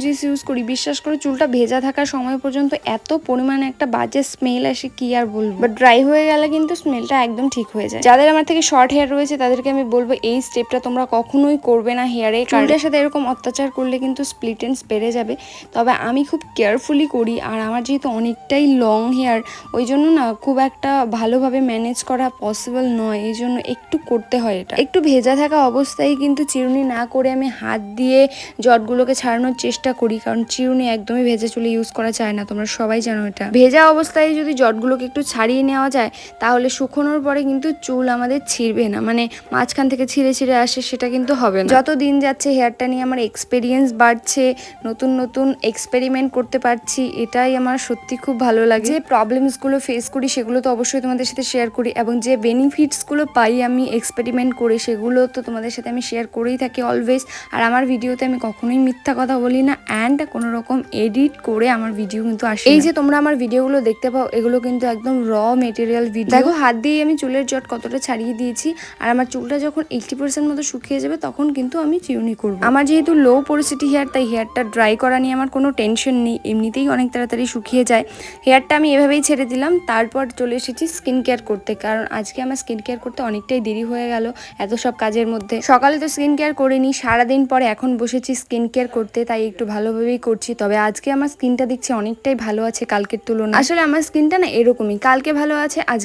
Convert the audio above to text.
Juice use করি, বিশ্বাস করে চুলটা ভেজা থাকার সময় পর্যন্ত এত পরিমাণে একটা বাজে স্মেল আসে কি আর বলবো। বাট ড্রাই হয়ে গেলে কিন্তু স্মেলটা একদম ঠিক হয়ে যায়। যাদের আমার থেকে শর্ট হেয়ার রয়েছে তাদেরকে আমি বলবো এই স্টেপটা তোমরা কখনোই করবে না হেয়ারে। চুলটার সাথে এরকম অত্যাচার করলে কিন্তু স্প্লিট এন্ডস বেড়ে যাবে। তবে আমি খুব কেয়ারফুলি করি, আর আমার যেহেতু অনেকটাই লং হেয়ার ওই জন্য না খুব একটা ভালোভাবে ম্যানেজ করা পসিবল নয়, এই জন্য একটু করতে হয় এটা। একটু ভেজা থাকা অবস্থায় কিন্তু চিরুনি না করে আমি হাত দিয়ে জটগুলোকে ছাড়ানোর চেষ্টা করি, কারণ চিরুনি একদমই ভেজা চুলে ইউজ করা যায় না, তোমরা সবাই জানো এটা। ভেজা অবস্থায় যদি জটগুলোকে একটু ছাড়িয়ে নেওয়া যায় তাহলে শুকোনোর পরে কিন্তু চুল আমাদের ছিঁড়বে না, মানে মাঝখান থেকে ছিঁড়ে ছিঁড়ে আসে সেটা কিন্তু হবে না। যত দিন যাচ্ছে হেয়ারটা নিয়ে আমার এক্সপিরিয়েন্স বাড়ছে, নতুন নতুন এক্সপেরিমেন্ট করতে পারছি, এটাই আমার সত্যি খুব ভালো লাগে। যে প্রবলেমসগুলো ফেস করি সেগুলো তো অবশ্যই তোমাদের সাথে শেয়ার করি, এবং যে বেনিফিটসগুলো পাই আমি এক্সপেরিমেন্ট করে সেগুলো তো তোমাদের সাথে আমি শেয়ার করেই থাকি অলওয়েজ। আর আমার ভিডিওতে আমি কখনোই মিথ্যা কথা বলি না, অ্যান্ড কোনো রকম এডিট করে আমার ভিডিও কিন্তু আসে। এই যে তোমরা আমার ভিডিওগুলো দেখতে পাও এগুলো কিন্তু একদম র মেটেরিয়াল ভিডিও। দেখো হাত দিয়ে আমি চুলের জট কতটা ছাড়িয়ে দিয়েছি, আর আমার চুলটা যখন 80% মতো শুকিয়ে যাবে তখন কিন্তু আমি চিরুনি করব। আমার যেহেতু লো পোরোসিটি হেয়ার, তাই হেয়ারটা ড্রাই করা নিয়ে আমার কোনো টেনশন নেই, এমনিতেই অনেক তাড়াতাড়ি শুকিয়ে যায়। হেয়ারটা আমি এভাবেই ছেড়ে দিলাম, তারপর চলে এসেছি স্কিন কেয়ার করতে, কারণ আজকে আমার স্কিন কেয়ার করতে অনেকটাই দেরি হয়ে গেল এত সব কাজের মধ্যে। সকালে তো স্কিন কেয়ার করিনি, সারাদিন পরে এখন বসেছি স্কিন কেয়ার করতে, তাই একটু ভালোভাবেই করছি। তবে আজকে আমার স্কিনটা দেখছি অনেকটাই ভালো আছে কালকের তুলনায়। আসলে আমার স্কিনটা না এরকমই, কালকে ভালো আছে আজকে